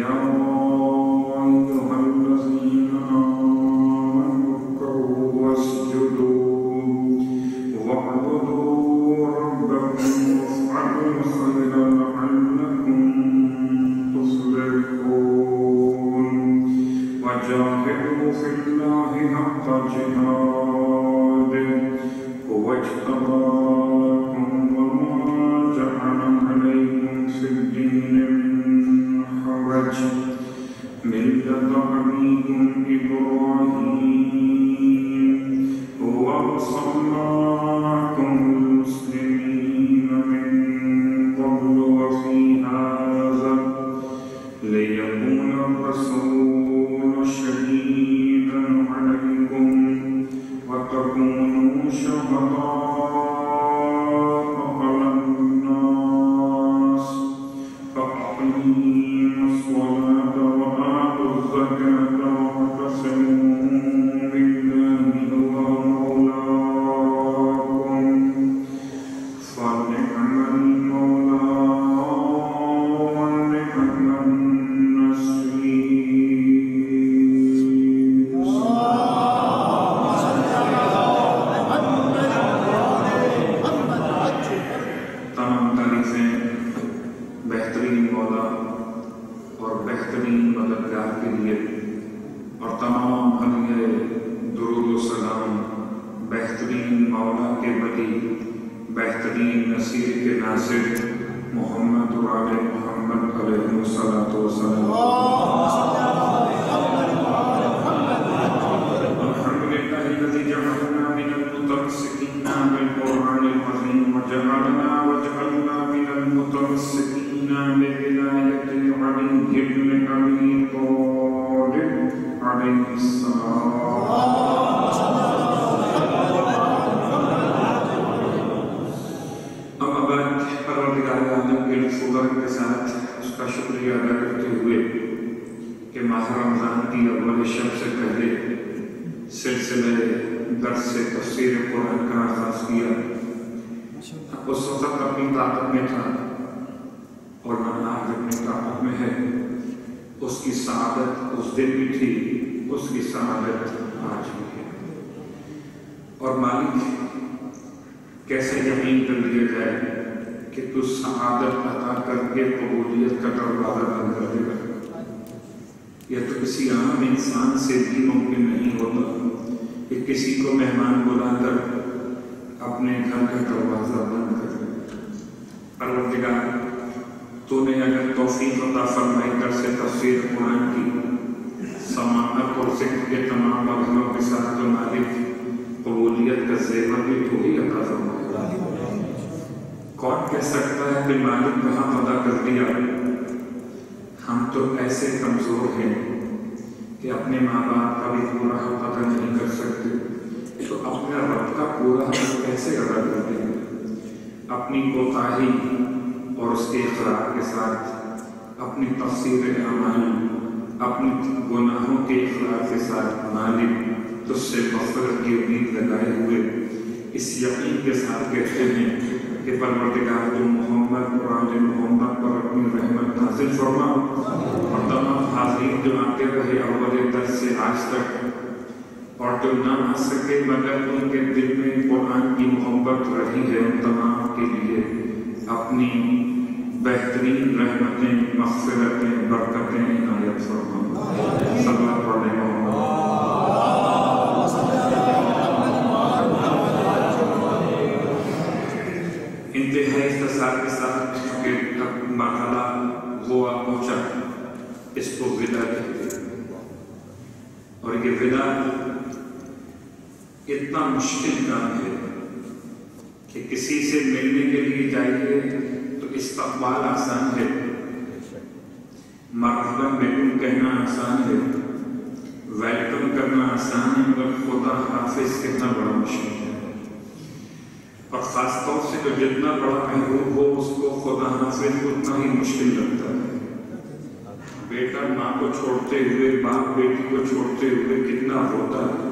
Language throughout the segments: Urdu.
يا أيها الذين آمنوا اركعوا واسجدوا واعبدوا ربكم وافعلوا الخير لعلكم تفلحون وجاهدوا في الله حق جهاده هو اجتباكم وما جعل عليكم في الدين من حرج ملة أبيكم إبراهيم هو سماكم المسلمين من قبل وفي هذا ليكون الرسول شهيدا عليكم وتكونوا شهداء على الناس فأقيموا الصلاة وآتوا الزكاة واعتصموا بالله هو مولاكم فنعم المولى ونعم النصير. تمام تعریفیں بہترین مولا اور بہترین مددگار کے لیے اور تمام ہدیے درود و سلام بہترین مولا کے ولی بہترین نصیر کے ناصر محمد و آل محمد علیہ الصلوۃ والسلام. الحمدللہ الذی جعلنا من المتمسکین بالقرآن العظیم وجعلنا من المتمسکین بولایۃ علی بن ابی طالب علیہ السلام. اما بعد پروردگار عالم کے لطف و کرم کے ساتھ اس کا شکریہ ادا کرتے ہوئے کہ ماہ رمضان کی اول شب سے پہلے سلسلہ درس سے تفسیر قرآن کا آغاز کیا. اس وقت اپنی طاقت میں تھا اور نہ آج اپنی طاقت میں ہے. اس کی سعادت اس دن بھی تھی, اس کی سعادت آج بھی ہے. اور مالک کیسے یقین کر لیا جائے کہ تو سعادت عطا کر کے قبولیت کا دروازہ بند کر دے گا. یہ تو کسی عام انسان سے بھی ممکن نہیں ہوتا کہ کسی کو مہمان بلا کر اپنے گھر کا دروازہ بند کر دے. پروردگار تو نے اگر توفیق عطا فرمائی درس تفسیر قرآن کی سماعت اور ذکر کے تمام مرحلوں کے ساتھ جو مالک قبولیت کا زیور بھی تو ہی عطا فرمائے. کون کہہ سکتا ہے کہ مالک کہاں ادا کر دیا؟ ہم تو ایسے کمزور ہیں کہ اپنے ماں باپ کا بھی پورا حق ادا نہیں کر سکتے, تو اپنے رب کا پورا حق کیسے ادا کر دیں گے؟ اپنی کوتاہی اور اس کے اقرار کے ساتھ اپنی تقصیر اعمال, اپنی گناہوں کے اقرار کے ساتھ مالک تجھ سے مغفرت کی امید لگائے ہوئے اس یقین کے ساتھ کہتے ہیں کہ پروردگار تو محمد اور آل محمد پر اپنی رحمت نازل فرما, اور تمام حاضرین جو آتے رہے اول درس سے آج تک اور جو نہ آ سکے مگر ان کے دل میں قرآن کی محبت رہی ہے, ان تمام کے لیے اپنی بہترین رحمتیں, مغفرتیں, برکتیں عنایت فرما. صلی اللہ علیہ وسلم. انتہائی اختصار کے ساتھ کہ مرحلہ وہ پہنچا, اس کو ودا کہتے ہیں. اور یہ ودا اتنا مشکل کام ہے کہ کسی سے ملنے کے لیے جائیے تو استقبال آسان ہے, مرحبا بکم کہنا آسان ہے, ویلکم کرنا آسان ہے, مگر خدا حافظ کہنا بڑا مشکل ہے. اور خاص طور سے جو جتنا بڑا محبوب ہو اس کو خدا حافظ اتنا ہی مشکل لگتا ہے. بیٹا ماں کو چھوڑتے ہوئے, باپ بیٹی کو چھوڑتے ہوئے کتنا روتا ہے.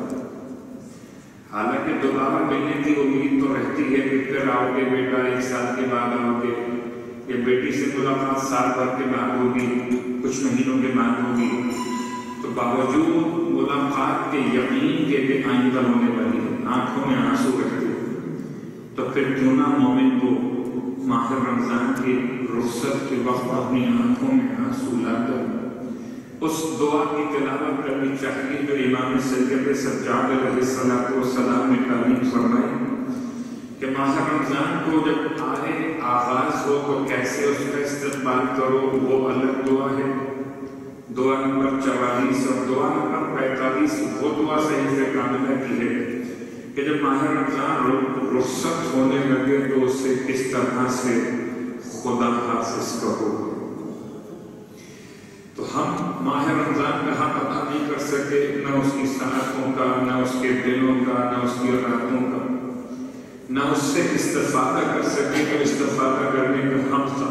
حالانکہ دوبارہ ملنے کی امید تو رہتی ہے کہ پھر آؤ گے بیٹا, ایک سال کے بعد آؤ گے, یا بیٹی سے ملاقات سال بھر کے بعد ہوگی, کچھ مہینوں کے بعد ہوگی، تو باوجود ملاقات کے یقین کے بھی آئندہ ہونے والی ہے، آنکھوں میں آنسو رہتے، تو پھر کیوں نہ مومن کو ماہ رمضان کی رخصت کے وقت اپنی آنکھوں میں آنسو لا کر اس دعا کی تلاوت کرنی چاہیے جو امام سید سجاد علیہ السلام نے تعلیم فرمائی کہ ماہ رمضان کو جب آغاز ہو تو کیسے اس کا استقبال کرو، وہ الگ دعا ہے۔ دعا نمبر 44 اور دعا نمبر 45 وہ دعا صحیح کاملہ کی ہے کہ جب ماہ رمضان رخصت ہونے لگے تو اسے کس طرح سے خدا حافظ کہو۔ تو ہم ماہ رمضان کا حق ادا نہیں کر سکے، نہ اس کی ساعتوں کا، نہ اس کے دنوں کا، نہ اس کی راتوں کا، نہ اس سے استفادہ کر سکے تو استفادہ کرنے کا ہم تھا،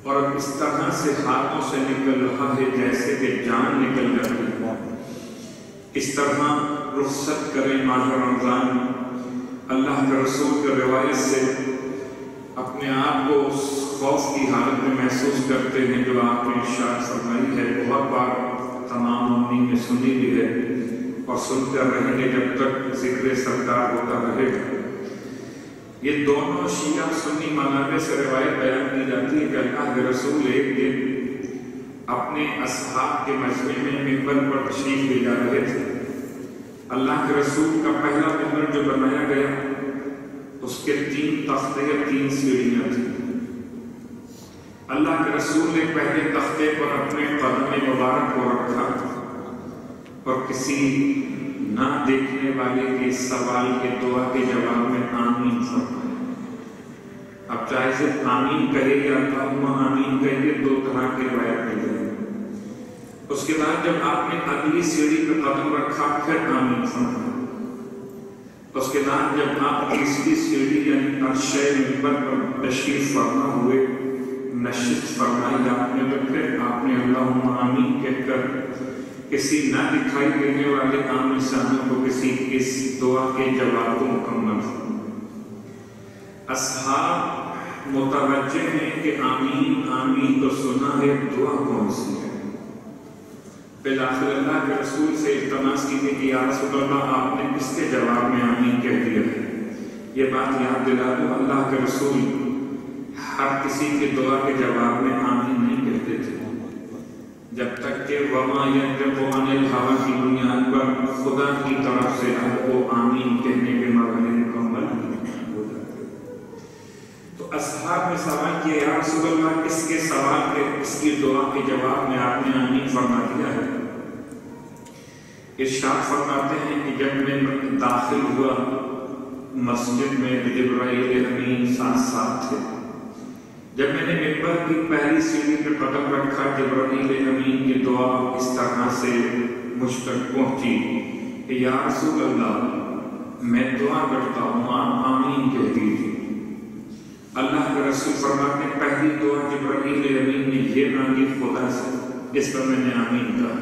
اور اب اس طرح سے ہاتھوں سے نکل رہا ہے جیسے کہ جان نکل جاتی ہے۔ اس طرح رخصت کریں ماہ رمضان۔ اللہ کے رسول کی روایت سے اپنے آپ کو اس خوف کی حالت میں محسوس کرتے ہیں جو آپ نے ارشاد فرمائی ہے، بہت بار تمام مومنین نے سنی بھی ہے اور سنتے رہیں گے جب تک ذکر سرکار ہوتا رہے گا۔ یہ دونوں شیعہ سنی منابع سے روایت بیان کی جاتی ہے کہ اللہ کے رسول ایک دن اپنے اصحاب کے مجمع میں منبر پر تشریف لے جا رہے تھے۔ اللہ کے رسول کا پہلا منبر جو بنایا گیا اس کے 3 تختے یا 3 سیڑھیاں تھیں۔ اللہ کے رسول نے پہلے تختے پر اپنے قدم مبارک کو رکھا اور کسی نہ دیکھنے والے کے سوال کے دعا کے جواب میں آمین فرمایا۔ اب چاہے صرف آمین کہے یا اللہم آمین کہے، 2 طرح کے روایت مل گئے۔ اس کے بعد جب آپ نے اگلی سیڑھی پہ قدم رکھا پھر آمین فرمایا۔ اس کے بعد جب آپ تیسری سیڑھی یعنی عرش منبر پر تشریف فرما ہوئے، نشست فرمائی آپ نے، تو پھر آپ نے اللہم آمین کہہ کر کسی نہ دکھائی دینے والے عام انسانوں کو کسی اس دعا کے جواب کو مکمل فرمایا۔ اصحاب متوجہ ہیں کہ آمین آمین تو سنا ہے، دعا کون سی ہے؟ بالآخر اللہ کے رسول سے التماس کی کہ یا رسول اللہ آپ نے کس کے جواب میں آمین کہہ دیا ہے؟ یہ بات یاد دلا دو، اللہ کے رسول ہر کسی کے دعا کے جواب میں آمین نہیں کہتے تھے جب تک کہ وما ينطق عن الهوى کی بنیاد پر خدا کی طرف سے وہ آمین کہنے کے معنی مکمل ہو جاتے۔ تو اصحاب نے سوال کیا یا رسول اللہ کس کے سوال کے اس کی دعا کے جواب میں آپ نے آمین فرما دیا ہے؟ ارشاد فرماتے ہیں کہ جب میں داخل ہوا مسجد میں جبرائیل امین ساتھ تھے۔ جب میں نے منبر کی پہلی سیڑھی پہ قدم رکھا، جبرائیل امین کی دعا اس طرح سے مجھ تک پہنچی کہ یا رسول اللہ میں دعا کرتا ہوں، آپ آمین کہہ دیجیے۔ اللہ کے رسول فرماتے ہیں پہلی دعا جبرائیل امین نے یہ مانگی خدا سے، اس پر میں نے آمین کہا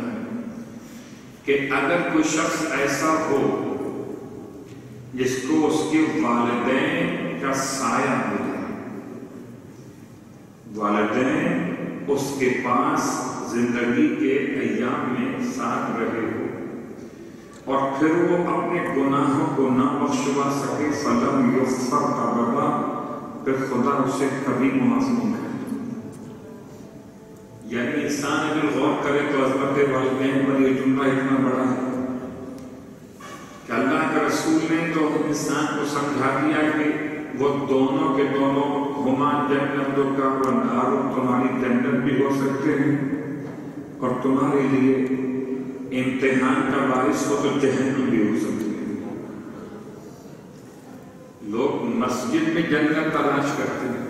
کہ اگر کوئی شخص ایسا ہو جس کو اس کے والدین کا سایہ ہو جائے، والدین اس کے پاس زندگی کے ایام میں ساتھ رہے ہو اور پھر وہ اپنے گناہوں کو نہ بخشوا سکے، فلم یغفر ابدا، پھر خدا اسے کبھی معاف نہیں کرے۔ یعنی انسان اگر غور کرے تو عظمت والدین پر یہ جملہ اتنا بڑا ہے کہ اللہ کے رسول نے تو انسان کو سمجھا دیا کہ وہ دونوں کے دونوں ہما جنت کا بندار، تمہاری جنت بھی ہو سکتے ہیں اور تمہارے لیے امتحان کا باعث ہو تو جہنم بھی ہو سکتے ہیں۔ لوگ مسجد میں جنت تلاش کرتے ہیں،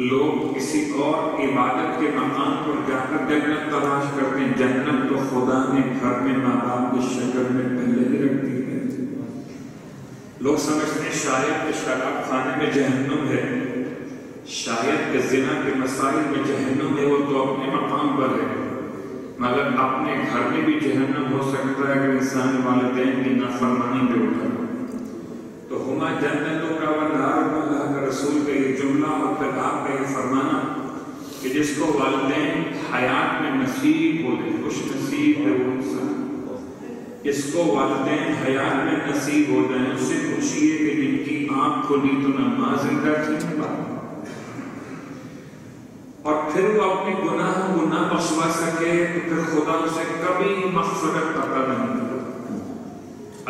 لوگ کسی اور عبادت کے مقام پر جا کر جنت تلاش کرتے ہیں۔ جنت تو خدا نے گھر میں ماں باپ کی شکل میں پہلے ہی رکھ دی ہے۔ لوگ سمجھتے ہیں شاید کہ شراب خانے میں جہنم ہے، شاید کہ زنا کے مسائل میں جہنم ہے، وہ تو اپنے مقام پر ہے، مگر اپنے گھر میں بھی جہنم ہو سکتا ہے اگر انسان والدین کی نافرمانی پہ اٹھا۔ تو ہما جنتوں کا ونہار، اللہ کا رسول کا یہ جملہ اور پھر آپ کا یہ فرمانا کہ جس کو والدین حیات میں نصیب ہو جائے، خوش نصیب ہے وہ انسان، جس کو والدین حیات میں نصیب ہو جائیں، اس سے پوچھئے کہ جن کی آنکھ کھلی تو نماز زندہ تھی، اور پھر وہ اپنے گناہوں کو نہ بخشوا سکے تو پھر خدا اسے کبھی مغفرت عطا نہیں کرتا۔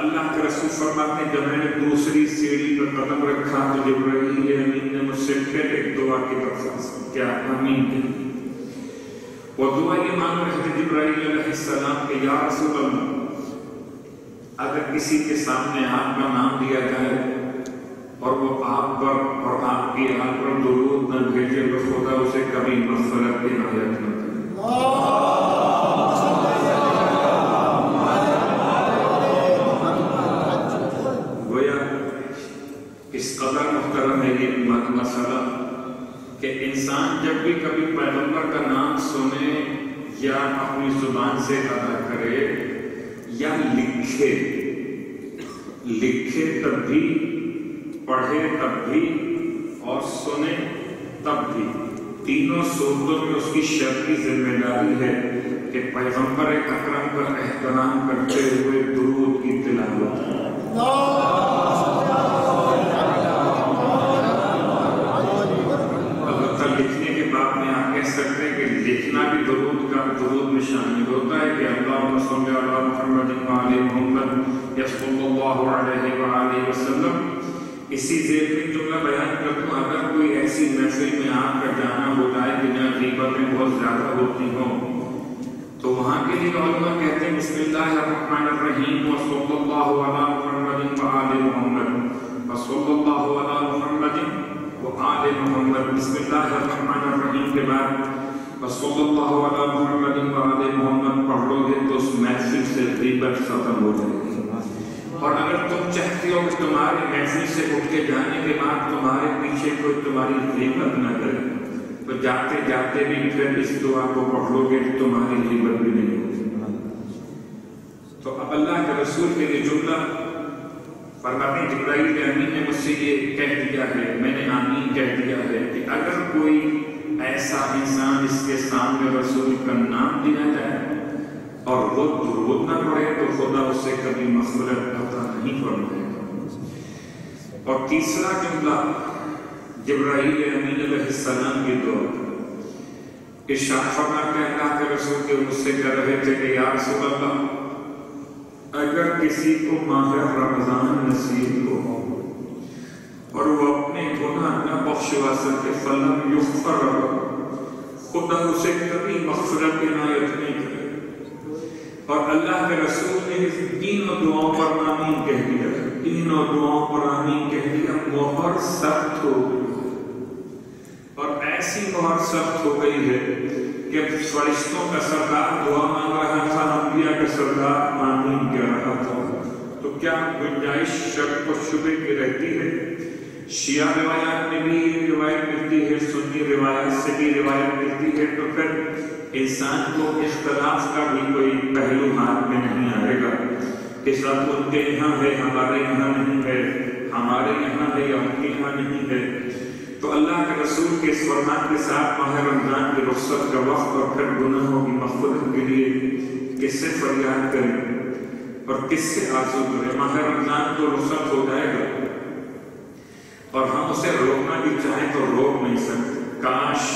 اللہ کے رسول فرماتے ہیں جب میں نے دوسری سیڑھی پر قدم رکھا تو جبرائیل امین نے مجھ سے پھر ایک دعا کی درخواست کیا، آمین کی۔ وہ دعا یہ مانگ رہے تھے جبرائیل علیہ السلام کہ یا رسول اللہ اگر کسی کے سامنے آپ کا نام دیا جائے اور وہ آپ پر اور آپ کی آل پر درود نہ بھیجے تو خدا اسے کبھی مغفرت کی عنایت نہ کرے۔ گویا اس قدر محترم ہے یہ مسئلہ کہ انسان جب بھی کبھی پیغمبر کا نام سنے یا اپنی زبان سے ادا کرے یا لکھے تب بھی، پڑھے تب بھی اور سنے تب بھی، تینوں صورتوں میں اس کی شرعی ذمہ داری ہے کہ پیغمبر اکرم کا احترام کرتے ہوئے درود کی تلاوت۔ البتہ لکھنے کے بعد میں آپ کہہ سکتے ہیں کہ لکھنا بھی درود میں شامل ہوتا ہے کہ اللہم صلی علی محمد وعلی محمد صلی اللہ علیہ وآلہ وسلم۔ اسی ذیل میں جملہ بیان کرتا ہوں، اگر کوئی ایسی محفل میں آپ کا جانا ہو جائے جنہیں غیبتیں بہت زیادہ ہوتی ہوں تو وہاں کے لیے علماء کہتے ہیں بسم اللہ الرحمن الرحیم وصلی اللہ علی محمد وآل محمد وصلی اللہ علی محمد وآل محمد۔ بسم اللہ الرحمن الرحیم کے بعد وصلی اللہ علی محمد وآل محمد پڑھ لو گے تو اس محفل سے غیبت ختم ہو جائے گی۔ اور اگر تم چاہتے ہو کہ تمہاری محفل سے اٹھ کے جانے کے بعد تمہارے پیچھے کوئی تمہاری غیبت نہ کرے تو جاتے جاتے بھی پھر اس دعا کو پڑھ لو گے تو تمہاری غیبت بھی نہیں ہوگی۔ تو اب اللہ کے رسول کے لیے جملہ فرماتے ہیں جبرائیل امین نے مجھ سے یہ کہہ دیا ہے، میں نے آمین کہہ دیا ہے کہ اگر کوئی ایسا انسان اس کے سامنے رسول کا نام دیا جائے اور وہ درود نہ پڑھے تو خدا اسے کبھی مغفرت عطا نہیں فرمائے گا۔ اور تیسرا جملہ جبرائیل امین علیہ السلام کی دعا، ارشاد فرماتے ہیں اللہ کے رسول کے مجھ سے کہہ رہے تھے کہ یا رسول اللہ اگر کسی کو ماہ رمضان نصیب ہو اور وہ اپنے گناہ نہ بخشوا سکے فلم یغفر خدا اسے کبھی مغفرت کی عنایت نہیں کرے۔ اور اللہ کے رسول نے تینوں دعاؤں پر آمین کہہ دیا، تینوں دعاؤں پر آمین کہہ دیا، مہر سخت ہو گئی اور ایسی مہر سخت ہو گئی ہے کہ فرشتوں کا سردار دعا مانگ رہا تھا، انبیاء کا سردار آمین کہہ رہا تھا۔ تو کیا گنجائش شک و شبہ کی رہتی ہے؟ شیعہ روایات میں بھی یہ روایت ملتی ہے، سنی روایات سے بھی روایت ملتی ہے، تو پھر انسان کو اختلاف کا بھی کوئی پہلو ہاتھ میں نہیں آئے گا کہ سب ان کے یہاں ہے ہمارے یہاں نہیں ہے، ہمارے یہاں ہے یا ان کے یہاں نہیں ہے۔ تو اللہ کے رسول کے اس فرمان کے ساتھ ماہ رمضان کی رخصت کا وقت اور پھر گناہوں کی مغفرت کے لیے کس سے فریاد کریں اور کس سے آرزو کریں؟ ماہ رمضان کو رخصت ہو جائے گا اور ہم اسے روکنا بھی چاہیں تو روک نہیں سکتے۔ کاش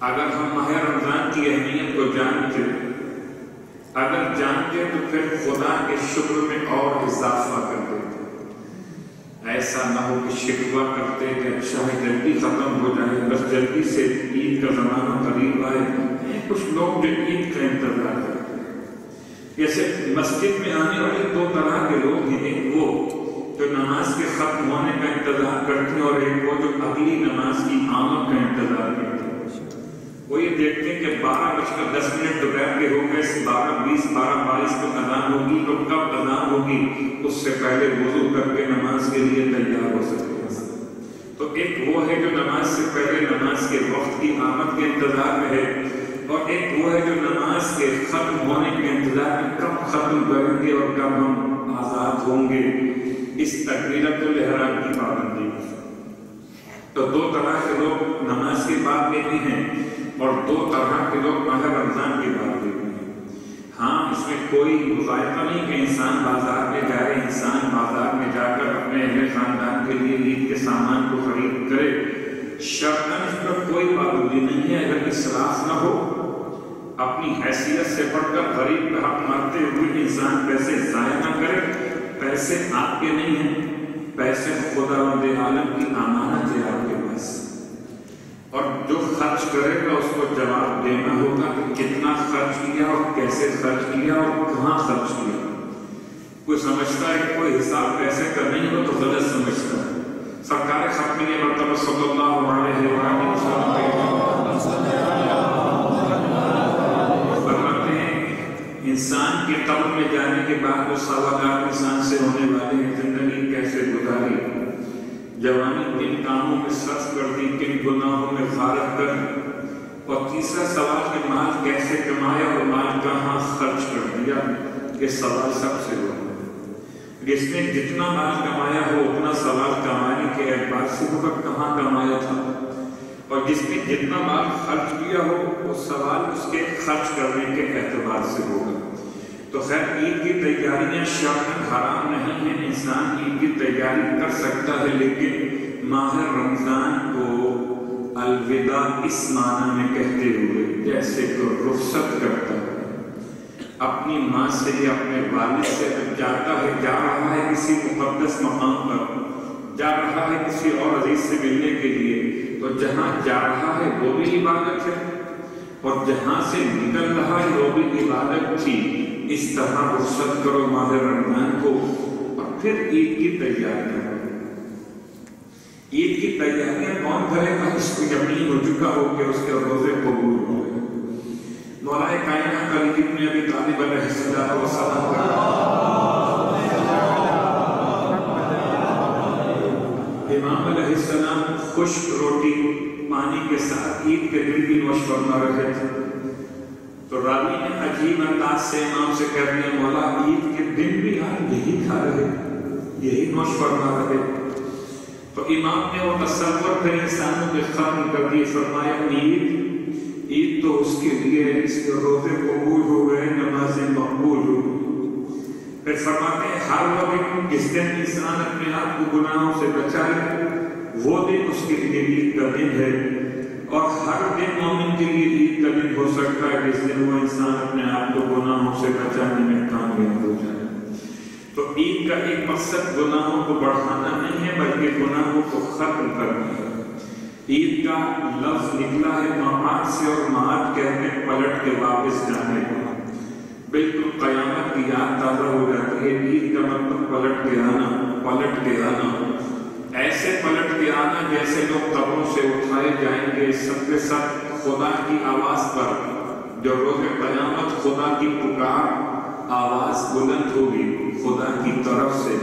اگر ہم ماہ رمضان کی اہمیت کو جانتے، اگر جانتے تو پھر خدا کے شکر میں اور اضافہ کر دیتے، ایسا نہ ہو کہ شکوہ کرتے کہ اچھا ہے جلدی ختم ہو جائے، بس جلدی سے عید کا زمانہ قریب آئے۔ کچھ لوگ جو عید کا انتظار کرتے ہیں، جیسے مسجد میں آنے والے دو طرح کے لوگ ہیں، ایک وہ جو نماز کے ختم ہونے کا انتظار کرتے ہیں اور ایک وہ جو اگلی نماز کی آمد کا انتظار کرتے ہیں۔ وہ یہ دیکھتے ہیں کہ 12:10 دوپہر کے ہو گئے، 12:20 12:22 کو اذان ہوگی تو کب اذان ہوگی اس سے پہلے وضو کر کے نماز کے لیے تیار ہو سکتے ہیں۔ تو ایک وہ ہے جو نماز سے پہلے نماز کے وقت کی آمد کے انتظار میں ہے، اور ایک وہ ہے جو نماز کے ختم ہونے کے انتظار میں کب ختم کریں گے اور کب ہم آزاد ہوں گے۔ اس تکبیرۃ الاحرام کی پابندی تو دو طرح کے لوگ نماز کی بات لیتے ہیں اور دو طرح کے لوگ ماہ رمضان کی بات لیتے ہیں۔ ہاں اس میں کوئی مظاہرہ نہیں کہ انسان بازار میں جائے، انسان بازار میں جا کر اپنے اہل خاندان کے لیے عید کے سامان کو خرید کرے، شرعاً اس پر کوئی پابندی نہیں ہے۔ اگر اسراف نہ ہو، اپنی حیثیت سے بڑھ کر غریب کا حق مارتے ہوئے انسان پیسے ضائع نہ کرے۔ پیسے آپ کے نہیں ہیں، پیسے خداوند عالم کی امانت ہے آپ کے پاس، اور جو خرچ کرے گا اس کو جواب دینا ہوگا کہ کتنا خرچ کیا اور کیسے خرچ کیا اور کہاں خرچ کیا۔ کوئی سمجھتا ہے کہ کوئی حساب پیسے کا نہیں ہو تو غلط سمجھتا ہے۔ سرکار ختم یہ مرتبہ صلی اللہ علیہ وسلم فرماتے ہیں انسان کے قبر میں جانے کے بعد وہ سوالات انسان سے ہونے والے ہیں، زندگی کیسے گزاری، جوانی کن کاموں میں صرف کر دی، کن گناہوں میں غارت کر دی، اور تیسرا سوال کہ مال کیسے کمایا اور مال کہاں خرچ کر دیا۔ یہ سوال سب سے ہوگا۔ جس نے جتنا مال کمایا ہو اتنا سوال کمانے کے اعتبار سے ہوگا کہاں کمایا تھا، اور جس نے جتنا مال خرچ کیا ہو وہ سوال اس کے خرچ کرنے کے اعتبار سے ہوگا۔ تو خیر عید کی تیاریاں شرعاً حرام نہیں ہیں، انسان عید کی تیاری کر سکتا ہے، لیکن ماہ رمضان کو الوداع اس معنی میں کہتے ہوئے جیسے کہ رخصت کرتا ہے اپنی ماں سے یا اپنے والد سے، جاتا ہے، جا رہا ہے کسی مقدس مقام پر، جا رہا ہے کسی اور عزیز سے ملنے کے لیے، تو جہاں جا رہا ہے وہ بھی عبادت ہے اور جہاں سے نکل رہا ہے وہ بھی عبادت تھی۔ اس طرح رخصت کرو ماہ رمضان کو، اور پھر عید کی تیاریاں۔ عید کی تیاریاں کون کرے گا؟ اس کو یقین ہو چکا ہو کہ اس کے روزے قبول ہو گئے۔ مولا کائنات علی ابن ابی طالب علیہ السلام امام علیہ السلام خشک روٹی پانی کے ساتھ عید کے دن بھی نوش فرما رہے تھے، تو راوی نے عجیب انداز سے امام سے کہہ دیا مولا عید کے دن بھی آپ یہی کھا رہے، یہی نوش فرما رہے۔ تو امام نے وہ تصور پھر انسانوں کے ختم کر دیے، فرمایا عید تو اس کے لیے اس کے روزے قبول ہو گئے، نمازیں مقبول ہو گئی۔ پھر فرماتے ہیں ہر وہ دن جس دن انسان اپنے آپ کو گناہوں سے بچائے وہ دن اس کے لیے عید کا دن ہے، اور ہر دن مومن کے لیے عید کا دن ہو سکتا ہے جس دن وہ انسان اپنے آپ کو گناہوں سے بچانے میں کامیاب ہو جائے۔ تو عید کا ایک مقصد گناہوں کو بڑھانا نہیں ہے بلکہ گناہوں کو ختم کرنا ہے۔ عید کا لفظ نکلا ہے معاد سے، اور معاد کہتے ہیں پلٹ کے واپس جانے کو، بالکل قیامت کی یاد تازہ ہو جاتی ہے۔ عید کا مطلب پلٹ کے آنا، پلٹ کے آنا، ایسے پلٹ کے آنا جیسے لوگ قبروں سے اٹھائے جائیں گے سب کے سب خدا کی آواز پر، جو روز قیامت خدا کی پکار آواز بلند ہوگی خدا کی طرف سے،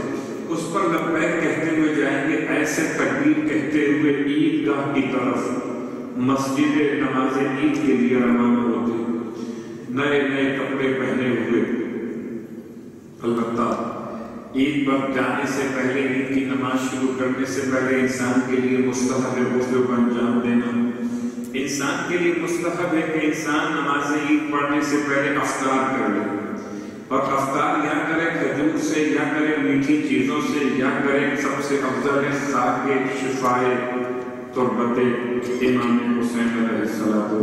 اس پر لبیک کہتے ہوئے جائیں گے، ایسے تکبیر کہتے ہوئے عید گاہ کی طرف مسجد نماز عید کے لیے روانہ ہوتے، نئے نئے کپڑے پہنے ہوئے۔ البتہ عید پر جانے سے پہلے، عید کی نماز شروع کرنے سے پہلے انسان کے لیے مستحب ہے غسل کو انجام دینا۔ انسان کے لیے مستحب ہے کہ انسان نماز عید پڑھنے سے پہلے افطار کر لے، اور افطار یا کرے کھجور سے، یا کرے میٹھی چیزوں سے، یا کرے سب سے افضل ہے خاک شفائے تربت امام حسین علیہ السلام۔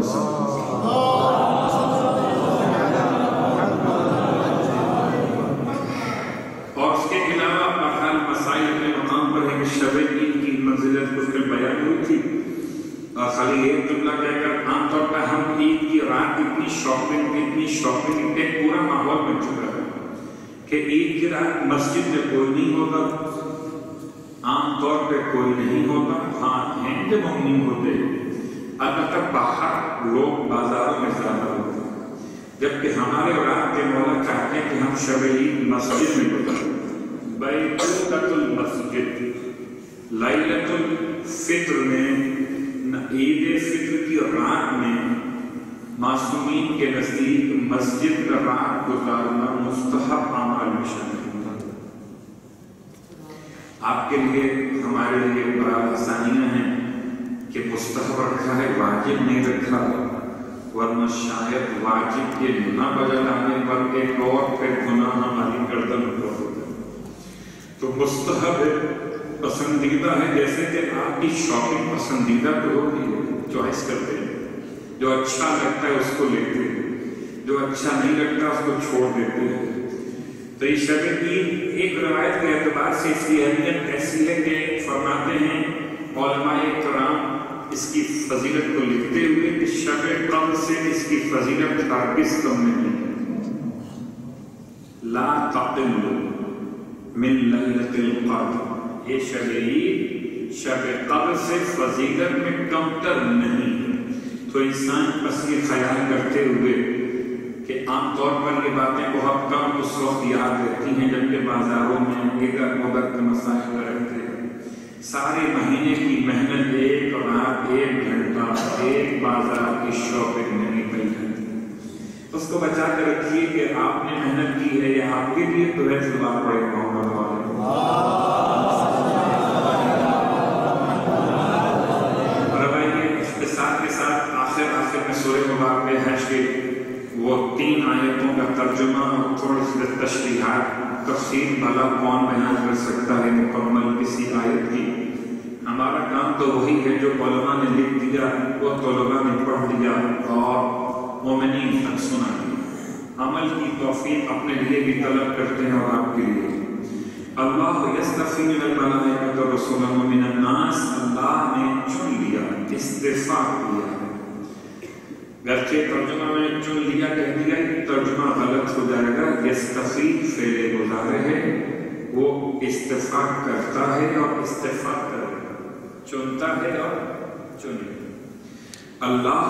اور اس کے علاوہ بہرحال مسائل کے مقام پر ہے کہ شب عید کی منزلت اس میں بیان ہوئی تھی، اور خالی ایک جملہ کہہ کر عام طور پر ہم عید کی رات اتنی شاپنگ ایک پورا ماحول بن چکا ہے کہ عید کی رات مسجد میں کوئی نہیں ہوتا، عام طور پہ کوئی نہیں ہوتا، ہاں ہیں جو مومن ہوتے، البتہ باہر لوگ بازاروں میں زیادہ ہوتے ہیں، جبکہ ہمارے اور آپ کے مولا چاہتے ہیں کہ ہم شب عید مسجد میں گزاریں۔ بیتوتۃ المسجد، لیلۃ الفطر میں، عید فطر کی رات میں معصومین کے نزدیک مسجد کا رات گزارنا مستحب اعمال میں شامل ہوتا ہے۔ آپ کے لیے، ہمارے لیے بڑا آسانیاں ہیں کہ مستحب رکھا ہے، واجب نہیں رکھا، ورنہ شاید واجب کے نہ بجا لانے پر ایک اور پھر گناہ ہماری گردن پر ہوتا ہے۔ تو مستحب ہے، پسندیدہ ہے، جیسے کہ آپ کی شاپنگ پسندیدہ تو ہوتی ہے، چوائس کرتے ہیں، جو اچھا لگتا ہے اس کو لیتے ہیں، جو اچھا نہیں لگتا اس کو چھوڑ دیتے ہیں۔ تو یہ شب عید ایک روایت کے اعتبار سے اس کی اہمیت ایسی ہے کہ فرماتے ہیں علماء کرام اس کی فضیلت کو لکھتے ہوئے کہ شب قدر سے اس کی فضیلت ہرگز کم نہیں ہے۔ لا تقل من لیلۃ القدر، یہ شب عید شب قدر سے فضیلت میں کم تر نہیں۔ تو انسان بس یہ خیال کرتے ہوئے کہ عام طور پر یہ باتیں بہت کم اس وقت یاد رہتی ہیں جبکہ بازاروں میں ادھر ادھر کے مسائل رہتے ہیں، سارے مہینے کی محنت ایک رات ایک گھنٹہ ایک بازار کی شاپنگ میں نکل جاتی، اس کو بچا کر رکھیے کہ آپ نے محنت کی ہے یا آپ کے لیے تو ہے سلام پڑے محمد والے۔ اور اب آئیے اختصار کے ساتھ آخر میں سورہ مبارکہ میں ہے کہ وہ 3 آیتوں کا ترجمہ اور تھوڑی سی تشریحات تفصیل بھلا کون بیان کر سکتا ہے مکمل کسی آیت کی۔ ہمارا کام تو وہی ہے جو علماء نے لکھ دیا، وہ طلباء نے پڑھ دیا اور مومنین تک سنا دیا۔ عمل کی توفیق اپنے لیے بھی طلب کرتے ہیں اور آپ کے لیے۔ اللہ یستفی من الملائکۃ رسولا ومن الناس، اللہ نے چن لیا، استفاء کیا۔ گرچہ ترجمہ میں چن لیا کہہ دیا، ترجمہ غلط ہو جائے گا۔ یستفی فعل مضارع ہے، وہ استفاء کرتا ہے اور استفاء کرے گا، چنتا ہے اور چنے۔ اللہ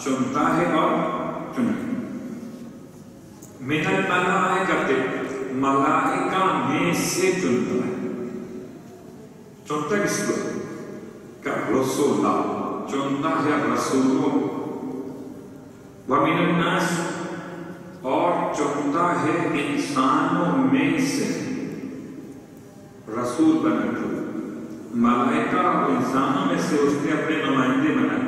چنتا ہے اور چنے۔ من الملائکۃ، ملائکہ میں سے چنتا ہے۔ چنتا کس کو؟ کہ رسول چنتا ہے رسولوں، ومن الناس اور چنتا ہے انسانوں میں سے، رسول بنا کر ملائکہ اور انسانوں میں سے اس نے اپنے نمائندے بنائے۔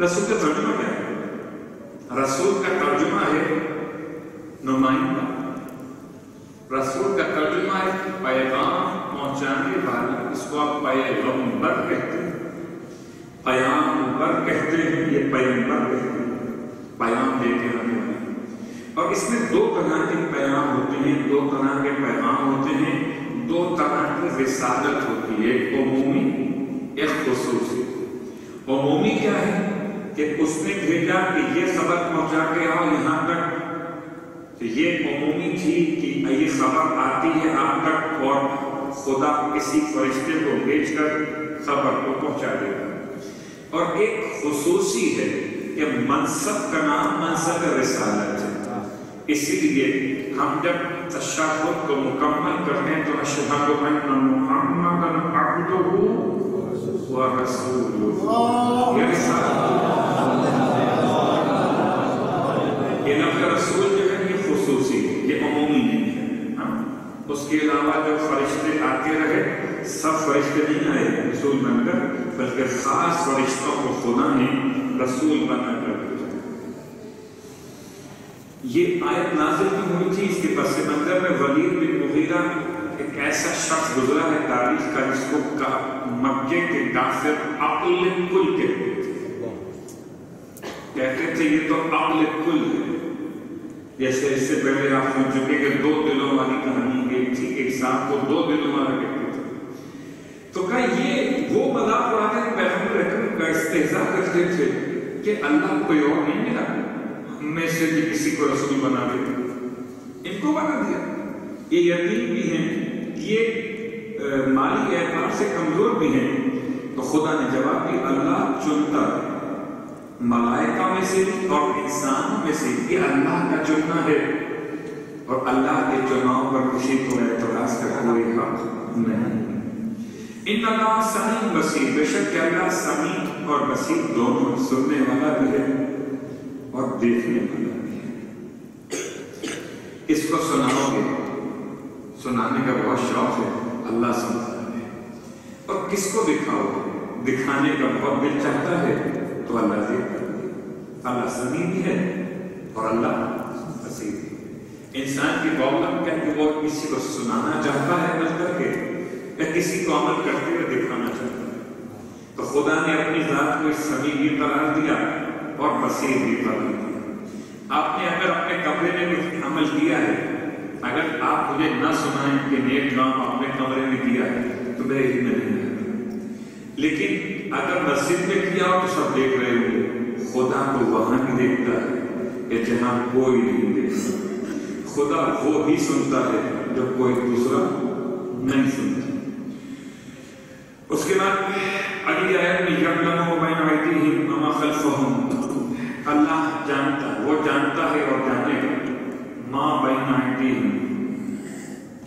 رسول کا ترجمہ کیا ہے؟ رسول کا ترجمہ ہے نمائندہ، رسول کا ترجمہ ہے پیغام پہنچانے والا، اس کو آپ پیغمبر کہتے ہیں، پیغمبر کہتے ہیں، یہ پیغمبر کہتے ہیں، پیغام دے کے آنے والا۔ اور اس میں 2 طرح کے پیغام ہوتے ہیں، 2 طرح کے پیغام ہوتے ہیں، 2 طرح کی رسالت ہوتی ہے، ایک عمومی ایک خصوصی۔ عمومی کیا ہے کہ اس نے بھیجا کہ یہ خبر پہنچا کے آؤ یہاں تک، تو یہ عمومی تھی کہ یہ خبر آتی ہے آپ تک اور خدا کسی فرشتے کو بھیج کر خبر کو پہنچا دے گا۔ اور ایک خصوصی ہے کہ منصب کا نام منصب رسالت ہے، اسی لیے ہم جب تشہد کو مکمل کرتے ہیں تو اشہد ان محمدًا عبدہ ورسولہ، یہ رسالت۔ یہ لفظ رسول جو ہے یہ خصوصی ہے، یہ عمومی نہیں ہے۔ اس کے علاوہ جو فرشتے آتے رہے، سب فرشتے نہیں آئے رسول بن کر، بلکہ خاص فرشتوں کو خدا نے رسول بنا کر بھیجا۔ یہ آیت نازل کی ہوئی تھی، اس کے پس منظر میں ولید بن مغیرہ ایک ایسا شخص گزرا ہے تاریخ کا جس کو مکے کے کافر عقل کل کہتے تھے، یہ تو عقل کل ہے۔ جیسے اس سے پہلے آپ سن چکے کہ 2 دلوں والی کہانی گئی تھی، ایک ساتھ کو 2 دلوں والا کہتے تھے۔ تو کہا یہ وہ مذاق اڑاتے ہیں، پیغمبر اکرم کا استہزاء کرتے تھے کہ اللہ کوئی اور نہیں ملا ہم میں سے بھی کسی کو رسول بنا دے، ان کو بنا دیا۔ یہ یتیم بھی ہیں، یہ مالی اعتبار سے کمزور بھی ہیں، تو خدا نے جواب دیا اللہ چنتا ہے، ملائکہ میں سے اور انسانوں میں سے، یہ اللہ کا چننا ہے، اور اللہ کے چناؤ پر کسی کو اعتراض کا کوئی حق نہیں۔ ان اللہ سمیع بصیر، بے شک کہ اللہ سمیع اور بصیر دونوں، سننے والا بھی ہے اور دیکھنے والا بھی ہے۔ اس کو سناؤ گے، سنانے کا بہت شوق ہے، اللہ سنتا ہے۔ اور کس کو دکھاؤ؟ دکھانے کا بہت دل چاہتا ہے تو اللہ دیتا ہے۔ اللہ سمیع بھی ہے اور اللہ بصیر بھی ہے۔ انسان کی پرابلم کیا کہ وہ کسی کو سنانا چاہتا ہے عمل کر کے، یا کسی کو عمل کرتے ہوئے دکھانا چاہتا ہے۔ تو خدا نے اپنی ذات کو سمیع بھی قرار دیا اور بصیر بھی قرار دیا۔ آپ نے اگر اپنے کمرے میں کچھ عمل کیا ہے، اگر آپ مجھے نہ سنائیں کہ نیک کام اپنے کمرے میں کیا ہے تو میرے علم میں نہیں ہے، لیکن اگر مسجد میں کیا ہو تو سب دیکھ رہے ہوں گے۔ خدا تو وہاں بھی دیکھتا ہے کہ جہاں کوئی نہیں دیکھتا۔ خدا وہ بھی سنتا ہے جو کوئی دوسرا نہیں سنتا۔ اس کے بعد اگلی آیت میں یعلم بین ایدیہم وما خلفہم، اللہ جانتا، وہ جانتا ہے اور جانے گا ما بین ایدیہم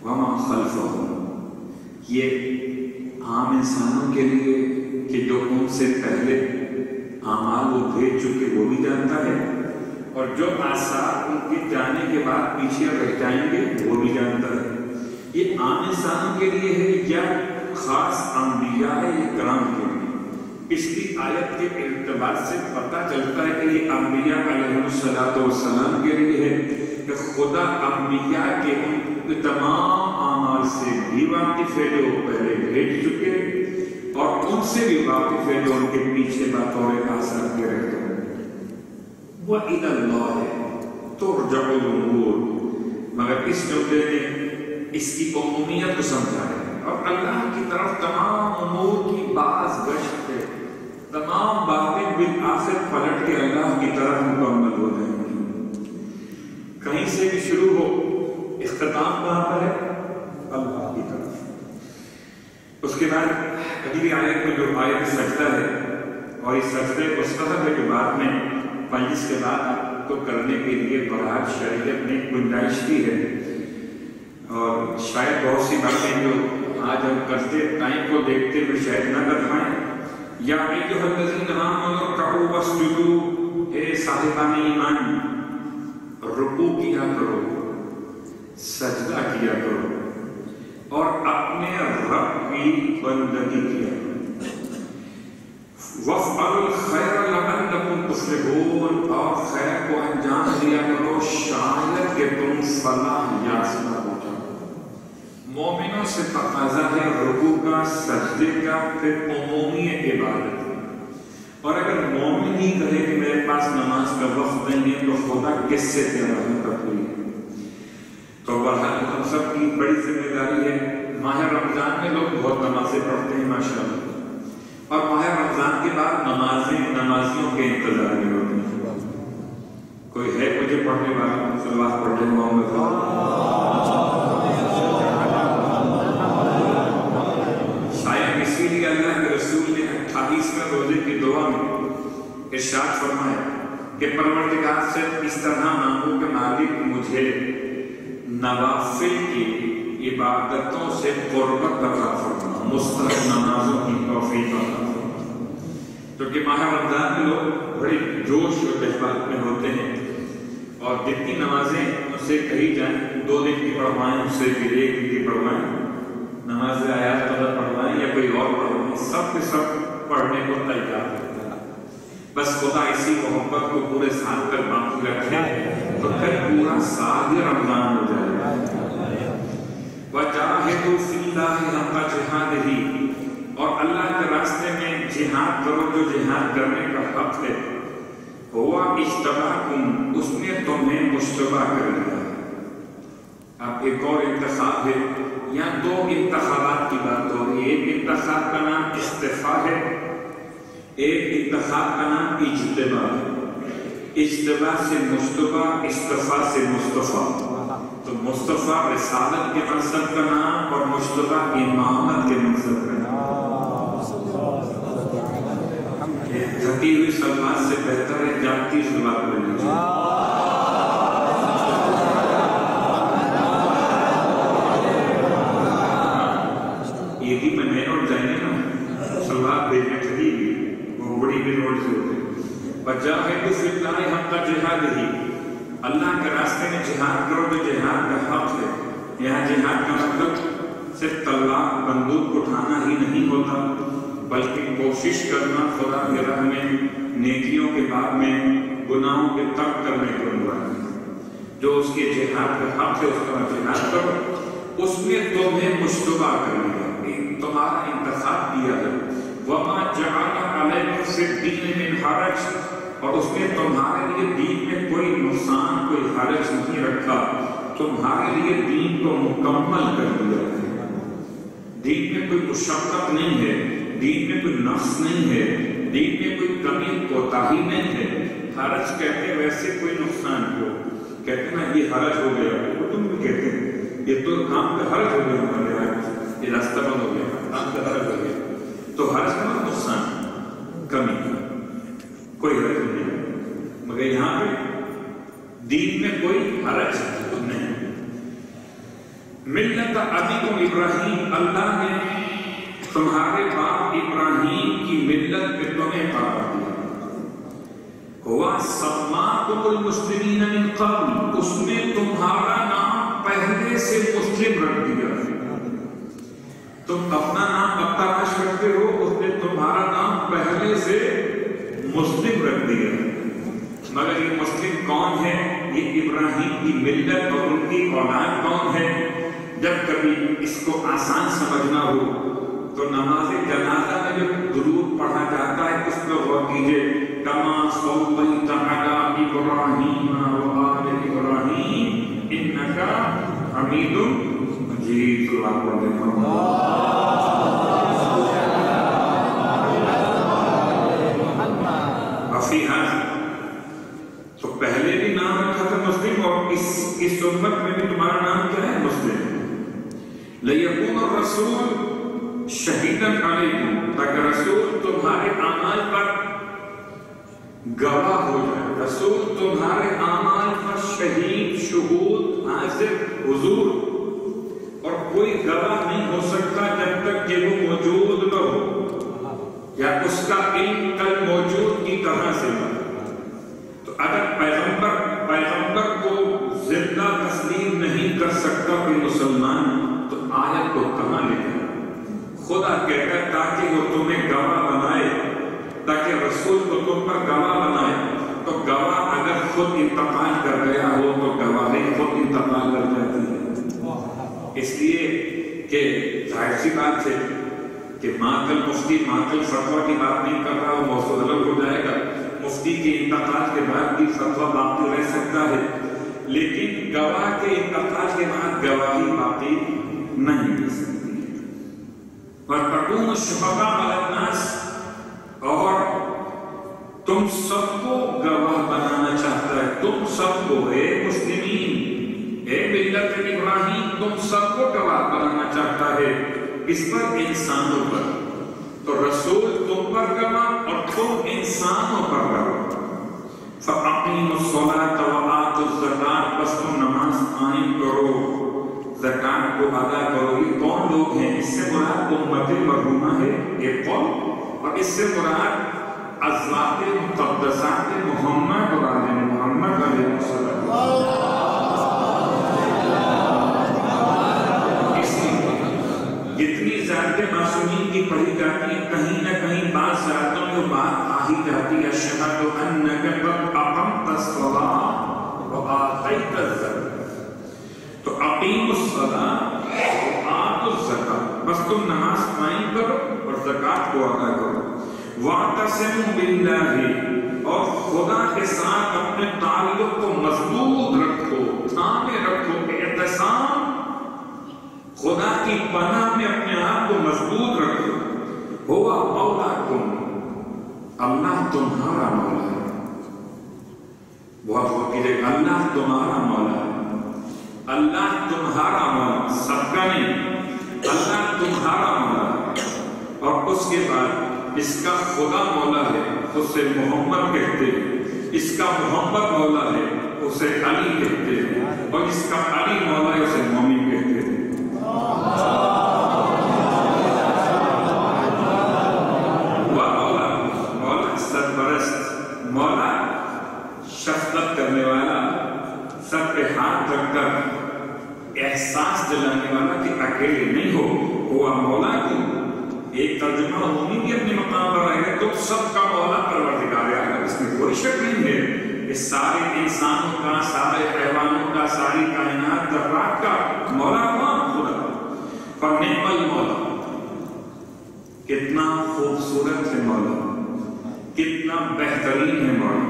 وما خلفہم، یہ عام انسانوں کے لیے کہ جو ان سے پہلے اعمال وہ بھیج چکے وہ بھی جانتا ہے، اور جو آثار ان کے جانے کے بعد پیچھے رہ جائیں گے وہ بھی جانتا ہے۔ یہ عام انسانوں کے لیے ہے یا خاص انبیاء کرام کے لیے؟ پچھلی آیت کے اعتبار سے پتہ چلتا ہے کہ یہ انبیاء علیہ السلام کے لیے ہے کہ خدا انبیاء کے ان تمام اعمال سے بھی واقف ہے جو پہلے بھیج چکے، اور ان سے بھی واقف ہے جو ان کے پیچھے بطور آثار کے رہتے ہیں۔ وَإِلَى اللَّهِ تُرْجَعُ الْأُمُورُ، مگر اس جملے نے اس کی عمومیت کو سمجھا ہے، اور اللہ کی طرف تمام امور کی باز گشت ہے، تمام باتیں بالآخر پلٹ کے اللہ کی طرف مکمل ہو جائیں گی۔ کہیں سے بھی شروع ہو، اختتام کہاں پر ہے؟ اللہ کی طرف۔ اس کے بعد اگلی آیت میں جو آیت سجدہ ہے، اور اس سجدے مستحب ہے جو بعد میں مجلس کے بعد آپ کو کرنے کے لیے برحق شریعت نے گنجائش دی ہے، اور شاید بہت سی باتیں جو آج ہم کرتے ٹائم کو دیکھتے ہوئے شاید نہ کر پائیں۔ یا ایھا الذین آمنوا ارکعوا واسجدوا، اے صاحبان ایمان رکوع کیا کرو، سجدہ کیا کرو، اور اپنے رب کی بندگی کیا کرو۔ وَافْعَلُوا الْخَيْرَ لَعَلَّكُمْ تُفْلِحُونَ، اور خیر کو انجام دیا کرو شاید کہ تم فلاح یافتہ ہو جاؤ۔ مومنوں سے تقاضا ہے رکوع کا، سجدے کا، پھر عمومی عبادت ہے۔ اور اگر مومن ہی کہے کہ میرے پاس نماز کا وقت نہیں ہے تو خدا کس سے تیرا ہوئی ہے؟ تو بہرحال ہم سب کی بڑی ذمہ داری ہے۔ ماہ رمضان میں لوگ بہت نمازیں پڑھتے ہیں ماشاءاللہ، اور ماہ رمضان کے بعد نمازیوں کے انتظار میں ہوتے ہیں۔ کوئی ہے مجھے پڑھنے والا؟ صلوات پڑھ لیں محمد۔ شاید اسی لیے اللہ کے رسول نے 28ویں روزے کی دعا میں ارشاد فرمایا کہ پروردگار سے اس طرح مانگو کہ مالک مجھے نوافل کی عبادتوں سے قربت عطا فرما، مستحب نمازوں کی توفیق عطا فرما۔ کیونکہ ماہ رمضان میں لوگ بڑے جوش و جذبات میں ہوتے ہیں، اور جتنی نمازیں ان سے کہی جائیں 2 دن کی پڑھوائیں، ان سے پھر 1 دن کی پڑھوائیں، نماز آیات قدر پڑھوائیں یا کوئی اور پڑھوائیں، سب کے سب پڑھنے کو تیار ہے۔ بس خدا اسی محبت کو پورے سال تک باقی رکھے تو پھر پورا سال ہی رمضان ہو جائے گا۔ وَجَاهِدُوا فِي اللَّهِ حَقَّ جِهَادِهِ، اور اللہ کے راستے میں جہاد کرو جو جہاد کرنے کا حق ہے۔ هُوَ اجْتَبَاكُمْ، اس نے تمہیں مجتبی کر لیا۔ اب ایک اور انتخاب ہے، یہاں 2 انتخابات کی بات ہو رہی ہے۔ ایک انتخاب کا نام استفاء ہے، ایک انتخاب کا نام اجتباء ہے۔ اجتباء سے مجتبی، استفاء سے مصطفیٰ۔ تو مصطفیٰ رسالت کے منصب کا نام، اور مجتبی امامت کے منصب کا نام۔ جھٹی ہوئی سلوات سے بہتر ہے جاگتی سلوات میں لیجیے۔ یہ میں مین روڈ جائیں گے نا، سلوات بھیجنے چلی گئی، وہ بڑی بھی روڈ سے ہوتے۔ وَجَاهِدُوا فِي اللَّهِ حَقَّ جِهَادِهِ، اللہ کے راستے میں جہاد کرو جو جہاد کا حق ہے۔ یہاں جہاد کا مطلب صرف تلوار بندوق اٹھانا ہی نہیں ہوتا، بلکہ کوشش کرنا خدا کی راہ میں نیکیوں کے بعد میں گناہوں کے ترک کرنے کو مراد ہے۔ جو اس کے جہاد کا حق ہے اس کا جہاد کرو، اس میں تمہیں مشتبہ کر لیا، تمہارا انتخاب کیا ہے۔ وَمَا جَعَلَ عَلَيْكُمْ فِي الدِّينِ مِنْ حَرَجٍ، اور اس نے تمہارے لیے دین میں کوئی نقصان کوئی حرج نہیں رکھا، تمہارے لیے دین کو مکمل کر دیا ہے۔ دین میں کوئی مشقت نہیں ہے، دین میں کوئی نقص نہیں ہے، دین میں کوئی کمی کوتاہی نہیں ہے۔ حرج کہتے ہیں ویسے کوئی نقصان کو کہتے ہیں یہ حرج ہو گیا، وہ تم بھی کہتے ہیں یہ تو کام پہ حرج ہو گیا، ہمارے یہاں یہ راستہ بند ہو گیا، کام پہ حرج ہو گیا، تو حرج کا نقصان کمی کوئی حرج نہیں ہے، مگر یہاں پہ دین میں کوئی حرج نہیں۔ ملت ابیکم ابراہیم، اللہ نے تمہارے باپ ابراہیم کی ملت پہ تمہیں قرار دیا۔ ہوا سماکم المسلمین من قبل، اس نے تمہارا نام پہلے سے مسلم رکھ دیا۔ تم اپنا نام اب تلاش کرتے ہو، اس نے تمہارا نام پہلے سے مسلم رکھ دیا۔ مگر یہ مسلم کون ہے؟ یہ ابراہیم کی ملت اور ان کی اولاد کون ہے؟ جب کبھی اس کو آسان سمجھنا ہو تو نماز جنازہ میں جو درود پڑھا جاتا ہے اس میں غور کیجئے، کما صلیت علی ابراہیم وآل ابراہیم انک حمید مجید۔ تو پہلے بھی نام رکھا تھا مسلم، اور اس امت میں بھی تمہارا نام کیا ہے؟ مسلم۔ لِيَكُونَ الرَّسُولُ شَهِيدًا عَلَيْكُمْ، تاکہ رسول تمہارے اعمال پر گواہ ہو جائے، رسول تمہارے اعمال پر شہید، شہود، حاضر، حضور، اور کوئی گواہ نہیں ہو سکتا جب تک کہ وہ موجود نہ ہو یا اس کا علم کل موجود کی طرح سے نہ۔ تو اگر پیغمبر کو زندہ تسلیم نہیں کر سکتا کوئی مسلمان تو آیت کو کہاں لے جائے؟ خدا کہتا ہے تاکہ وہ تمہیں گواہ بنائے، تاکہ رسول کو تم پر گواہ بنائے۔ تو گواہ اگر خود انتقال کر گیا ہو تو گواہی خود انتقال کر جاتی ہے۔ اس لیے کہ ظاہر سی بات ہے کہ ماکل مفتی ماکل فتویٰ کی بات نہیں کر رہا، وہ موضوع الگ ہو جائے گا۔ مفتی کے انتقال کے بعد بھی فتویٰ باقی رہ سکتا ہے، لیکن گواہ کے انتقال کے بعد گواہی باقی نہیں رہ سکتی ہے۔ وَتَكُونُ الشُّهَدَاءَ عَلَى النَّاسِ، اور تم سب کو گواہ بنانا چاہتا ہے، تم سب کو، اے مسلمین، اے ملت ابراہیم، تم سب کو گواہ بنانا چاہتا ہے، اس پر انسانوں پر۔ تو رسول تم پر گواہ اور تم انسانوں پر گواہ۔ فَأَقِيمُوا الصَّلَاةَ وَآتُوا الزَّكَاةَ، بس تم نماز قائم کرو، زکات کو ادا کرو۔ یہ کون لوگ ہیں؟ اس سے مراد امت مرحومہ ہے ایک قول، اور اس سے مراد ازواج مقدسات محمد اور آل محمد علیہ السلام۔ جتنی زیادہ معصومین کی پڑھی جاتی ہے، کہیں نہ کہیں بعض زیادوں میں بات آ ہی جاتی ہے، اشہد انک قد اقمت الصلاۃ وآتیت الزکاۃ۔ تو اقیم الصلاۃ وآتوا الزکاۃ، بس تم نماز قائم کرو اور زکات کو ادا کرو۔ واعتصموا باللہ، اور خدا کے ساتھ اپنے تعلق کو مضبوط رکھو، تھامے رکھو۔ اعتصام، خدا کی پناہ میں اپنے آپ کو مضبوط رکھو۔ ہوا مولاکم، اللہ تمہارا مولا ہے۔ بہت غور کیجیے، اللہ تمہارا مولا ہے، اللہ تمہارا مولا، سب کا نہیں، اللہ تمہارا مولا ہے۔ اور اس کے بعد اس کا خدا مولا ہے، اسے محمد کہتے ہیں، اس کا محمد مولا ہے، اسے علی کہتے ہیں، اور اس کا علی مولا ہے، اسے مومن کہتے ہیں۔ مولا، مولا سرپرست، مولا شفقت کرنے والا، سب پہ ہاتھ رکھ کر احساس دلانے والا کہ اکیلے نہیں ہو، ہوا مولا کی ایک ترجمہ عمومی بھی اپنے مقام پر رہے گا، تو سب کا مولا پروردگار اعظم، اس میں کوئی شک نہیں ہے کہ سارے انسانوں کا، سارے حیوانوں کا، ساری کائنات ذرات کا مولا کون؟ خدا۔ فنعم المولا، کتنا خوبصورت ہے مولا، کتنا بہترین ہے مولا،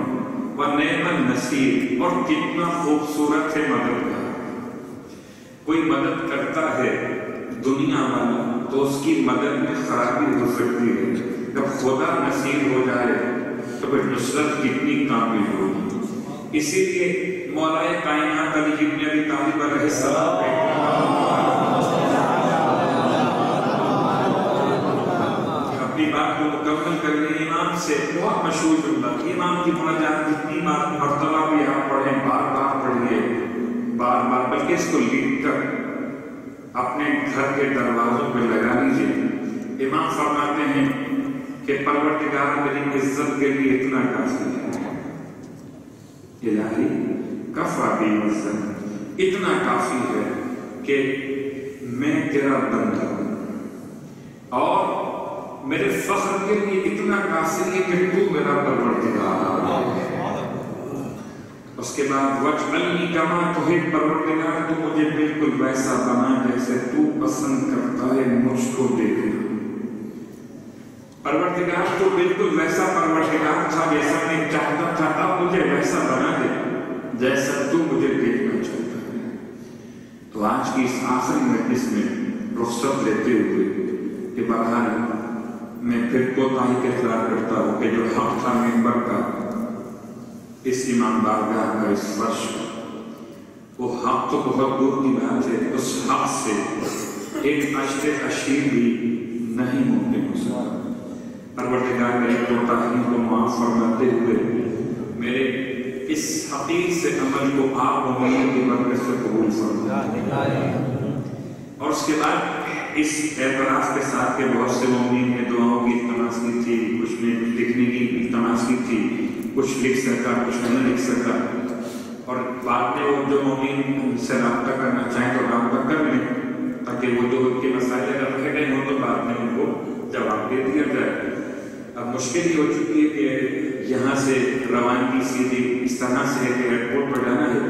ونعم النصیر، اور کتنا خوبصورت ہے مددگار۔ کوئی مدد کرتا ہے دنیا والا تو اس کی مدد میں خرابی ہو سکتی ہے، جب خدا نصیر ہو جائے تو پھر نصرت کتنی کامل ہوگی۔ اسی لیے مولا کائنات علی ابن ابی طالب علیہ السلام اپنی بات کو مکمل کرنے امام سے بہت مشہور جملہ، امام کی مناجات جتنی مرتبہ بھی آپ پڑھیں، بار بار پڑھیے، بار بار، بلکہ اس کو لکھ کر اپنے گھر کے دروازوں پہ لگا لیجیے۔ امام فرماتے ہیں کہ پروردگار میری عزت کے لیے اتنا کافی ہے، الہی کفا بی عزت، اتنا کافی ہے کہ میں تیرا بندہ ہوں، اور میرے فخر کے لیے اتنا کافی ہے کہ تو میرا پروردگار ہے۔ اس کے بعد وَاجْعَلْنِي كَمَا تُحِبُّ، پروردگار تو مجھے بالکل ویسا بنا جیسے تو پسند کرتا ہے مجھ کو دیکھنا۔ پروردگار تو بالکل ویسا پروردگار تھا جیسا میں چاہتا تھا، اب مجھے ویسا بنا دے جیسا تو مجھے دیکھنا چاہتا ہے۔ تو آج کی اس آخری مجلس میں رخصت لیتے ہوئے کہ بہرحال میں پھر کوتاہی کا اقرار کرتا ہوں کہ جو حق تھا منبر کا، اس امام بارگاہ کا، اس فرش کا، وہ حق تو بہت دور کی بات ہے، اس حق سے ایک عشر اشیر بھی نہیں ممکن ہو سکتا۔ پروردگار میری کوتاہی کو معاف فرماتے ہوئے میرے اس حقیق سے عمل کو آپ امید کی برکت سے قبول فرمائیں، اور اس کے بعد اس اعتراف کے ساتھ کہ بہت سے مومنین نے دعاؤں کی التماس کی تھی، کچھ نے لکھنے کی التماس کی تھی، کچھ لکھ سکا، کچھ نہیں لکھ سکا، اور بعد میں وہ جو مومن ان سے رابطہ کرنا چاہیں تو رابطہ کر لیں، تاکہ وہ جو ان کے مسائل اگر رہ گئے ہوں تو بعد میں ان کو جواب دے دیا جائے۔ اب مشکل یہ ہو چکی ہے کہ یہاں سے روانگی سیدھی اس طرح سے ہے کہ ایئرپورٹ پر جانا ہے،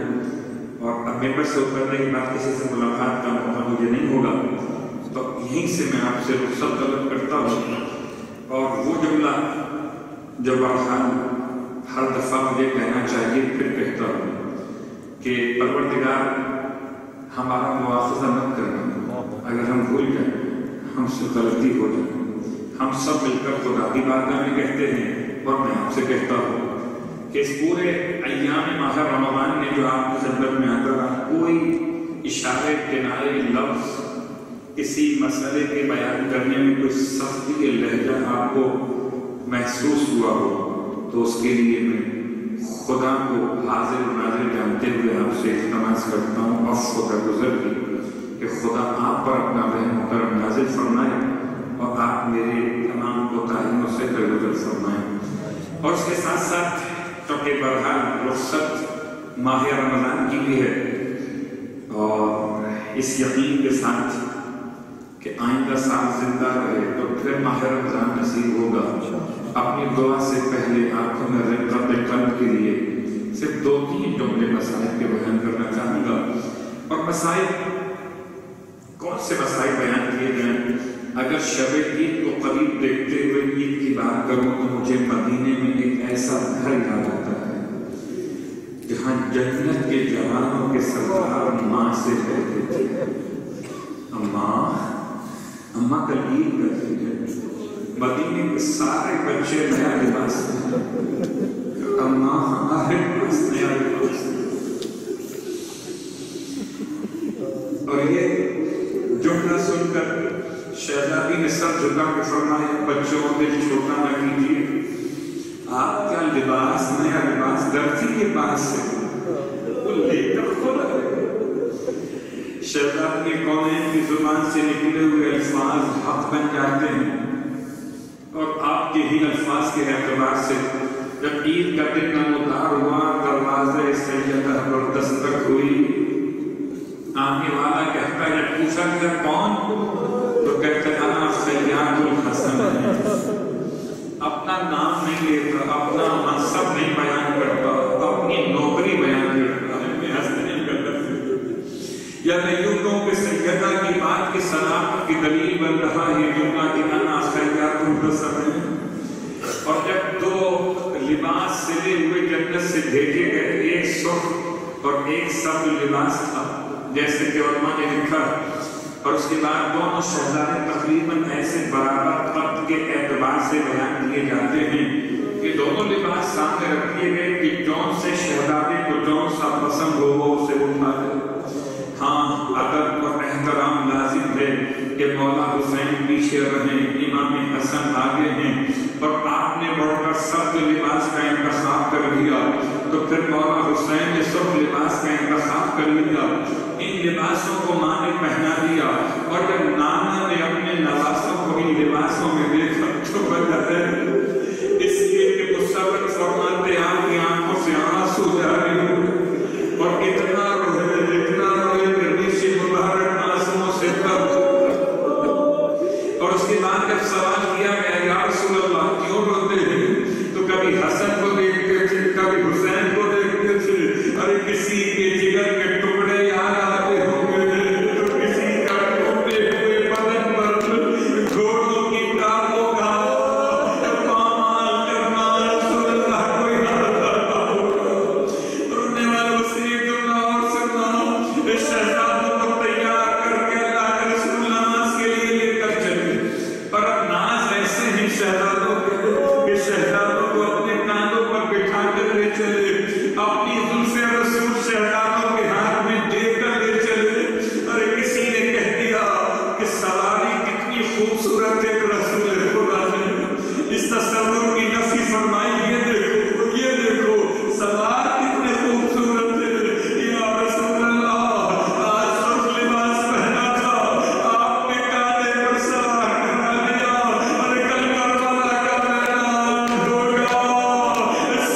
اور اب ممبر سے اترنے کے بعد کسی سے ملاقات کا موقع مجھے نہیں ہوگا، تو یہیں سے میں آپ سے رخصت طلب کرتا ہوں، اور وہ جملہ جو بہرحال ہر دفعہ مجھے کہنا چاہیے پھر کہتا ہوں کہ پروردگار ہمارا مواخذہ مت کرنا، اگر ہم بھول جائیں، ہم سے غلطی ہو جائے، ہم سب مل کر خدا کی بارگاہ میں کہتے ہیں، اور میں آپ سے کہتا ہوں کہ اس پورے ایام ماہ رمضان میں جو آپ کی خدمت میں آتا رہا، کوئی اشارے کنارے لفظ کسی مسئلے کے بیان کرنے میں کوئی سختی کے لہجہ آپ کو محسوس ہوا ہو تو اس کے لیے میں خدا کو حاضر و ناظر جانتے ہوئے آپ سے التماس کرتا ہوں، عفو کا گزر کی کہ خدا آپ پر اپنا رحم و کرم نازل فرمائے، اور آپ میرے تمام کوتاہیوں سے درگزر فرمائیں۔ اور اس کے ساتھ ساتھ چونکہ بہرحال رخصت ماہ رمضان کی بھی ہے، اور اس یقین کے ساتھ کہ آئندہ سال زندہ رہے تو پھر ماہ رمضان نصیب ہوگا، اپنی دعا سے پہلے آنکھوں میں رقت قلب کے لیے صرف 2-3 جملے مسائل کے بیان کرنا چاہوں گا۔ اور مسائل کون سے مسائل بیان کیے جائیں؟ اگر شب عید کو قریب دیکھتے ہوئے عید کی بات کروں تو مجھے مدینے میں ایک ایسا گھر یاد آتا ہے جہاں جنت کے جوانوں کے سردار ماں سے کہتے تھے، اماں کل عید کرتی ہے، مدینے کے سارے بچے نیا لباس اماں ہمارے پاس نیا لباس، اور یہ جملہ سن کر شہزادی نے سر جھکا کے فرمایا، بچوں دل چھوٹا نہ کیجیے، آپ کا لباس نیا لباس درزی کے پاس سے وہ لے کر خود آئے۔ شہزادی کونین کی زبان سے نکلے ہوئے الفاظ حق بن جاتے ہیں، اور آپ کے ہی الفاظ کے اعتبار سے جب عید کا دن نمودار ہوا، دروازے سیدہ پر دستک ہوئی، آنے والا پوچھا کہ کون؟ تو کہتے ہیں انا سیاد الحسن، اپنا نام نہیں لیتا، اپنا منصب نہیں بیان کرتا، اپنی نوکری بیان کرتا ہے، میں حسن نہیں کرتا۔ یا میں یوں کہوں کہ سیدہ کی بات کی صداقت کی دلیل بن رہا ہے جملہ کہ انا سیاد الحسن۔ اور جب دو لباس سلے ہوئے جنت سے بھیجے گئے، ایک سرخ اور ایک سبز لباس تھا جیسے کہ علماء نے لکھا، اور اس کے بعد دونوں شہزادے تقریباً ایسے برابر قد کے اعتبار سے بیان کیے جاتے ہیں کہ دونوں لباس سامنے رکھ دیے گئے کہ جون سے شہزادے کو جون سا پسند ہو وہ اسے اٹھا لے۔ ہاں، ادب اور احترام لازم ہے کہ مولا حسین پیچھے رہیں، امام حسن آگے ہیں، اور آپ نے بڑھ کر سبز لباس کا انتخاب کر لیا تو پھر مولا حسین نے سرخ لباس کا انتخاب کر لیا۔ ان لباسوں کو ماں نے پہنا دیا، اور جب نانا نے اپنے نوازوں کو ان لباسوں میں دیکھا تو وجہ ہے اس لیے کہ وہ صبر فرماتے آپ کی آنکھوں سے آنسو جاری ہوئے، اور اتنا روئے کہ ریشی مبارک آنسوؤں سے تب۔ اور اس کے بعد جب سوال کیا گیا یا رسول اللہ کیوں روتے ہیں، تو کبھی حسن کو دیکھتے تھے، کبھی حسین کو دیکھتے تھے، ارے کسی کے جگر کے ٹکڑے یاد آتے ہوں گے تو کسی کا ٹوٹے ہوئے بدن پر گھوڑوں کی ٹانگوں کا پامال کرنا رسول اللہ کو یاد آتا ہوگا۔ رونے والوں سے ایک جملہ اور سننا، شہزادوں کو تیار کر کے اللہ کے رسول نماز کے لیے لے کر چلے، اور اب ناز ایسے ہیں شہزادوں کے کہ شہزادوں کو اپنے کاندھوں پر بٹھا کر لے چلے، اپنی زلفے رسول شہزادوں کے ہاتھ میں دے کر لے چلے۔ ارے کسی نے کہہ دیا کہ سواری کتنی خوبصورت ایک رسول خدا نے اس تصور کی نفی فرمائی، یہ دیکھو سوار کتنے خوبصورت ہے، یا رسول اللہ آج سرخ لباس پہنا تھا، آپ نے کاندھے پر سوار کرا لیا، ارے کل کربلا کا میدان ہوگا،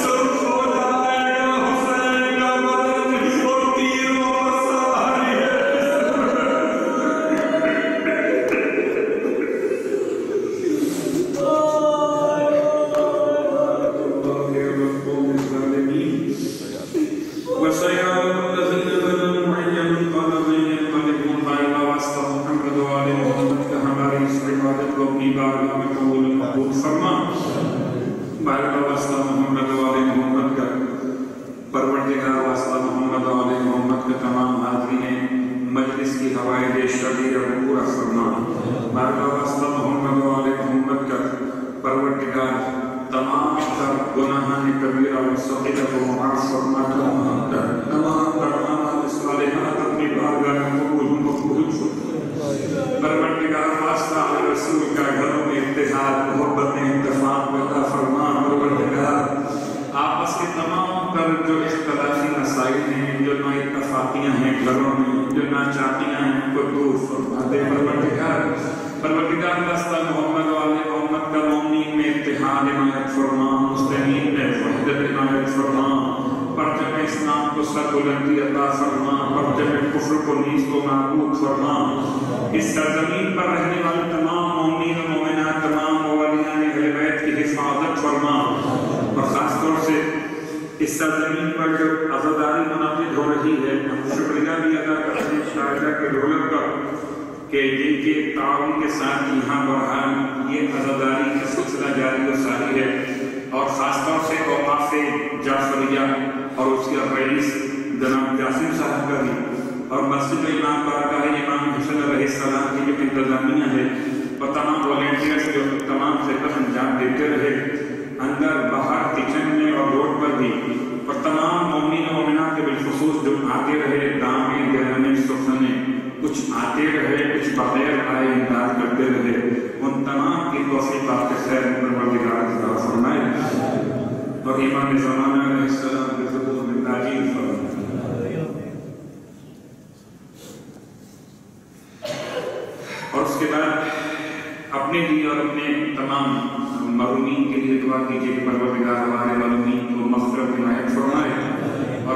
سرخ ہو جائے گا حسین کا بدن، اور تیروں پر سواری ہے۔ وسيعلم الذين ظلموا أي منقلب ينقلبون على واسطة محمد وآل محمد کا ہماری اس عبادت کو اپنی بارگاہ میں قبول مقبول فرما۔ بارگاہ واسطہ محمد وآل محمد کا، پروردگار واسطہ محمد وآل محمد کا تمام حاضرین مجلس کی حوائج شرعیہ کو پورا فرما۔ بارگاہ واسطہ محمد وآل محمد کا، پروردگار تمام تر گناہان کبیرہ و صغیرہ کو معاف فرما، تمام تر اعمال صالحات اپنی بارگاہ میں قبول مقبول فرما۔ پروردگار واسطہ علی رسول کا گھروں میں اتحاد محبت اتفاق پیدا فرما۔ پروردگار آپس کے تمام تر جو اختلافی مسائل ہیں، جو نا اتفاقیاں ہیں گھروں میں، جو نا چاہتیاں ہیں، ان کو دور فرما دے۔ پروردگار واسطہ محمد وآل محمد کا مومنین میں اتحاد عنایت فرما، مسلمین میں وحدت عنایت فرما، پرچم اسلام کو سر بلندی عطا فرما، پرچم کفر کو نیز و نابود فرما۔ اس سرزمین پر رہنے والے تمام مومنین و مومنات، تمام اولیاء اہل بیت کی حفاظت فرما، اور خاص طور سے اس سرزمین پر جو عزاداری منعقد ہو رہی ہے، ہم شکریہ بھی ادا کرتے ہیں شاہدہ کے دولت کا کہ جن کے تعاون کے ساتھ یہاں برحال یہ عزاداری کا سلسلہ جاری و ساری ہے، اور خاص طور سے اوقاف جعفریہ اور اس کے رئیس جناب جاسم صاحب کا بھی، اور مسجد امام بارگاہ امام حسین علیہ السلام کی جو انتظامیہ ہے، اور تمام والنٹیئرز جو تمام خدمت انجام دیتے رہے اندر باہر کچن میں اور روڈ پر بھی، اور تمام مومنین و مومنات کے بالخصوص جو آتے رہے دامے گہرنے سخنے، کچھ آتے رہے کچھ بغیر آئے امداد کرتے رہے، ان تمام کی توفیقات کے خیر پروردگار عطا فرمائے، اور امام زمانہ علیہ السلام کے خدمت میں تاجیل فرمائے۔ اور اس کے بعد اپنے لیے اور اپنے تمام مرحومین کے لیے دعا کیجیے کہ پروردگار ہمارے مرحومین کو مغفرت عنایت فرمائے، اور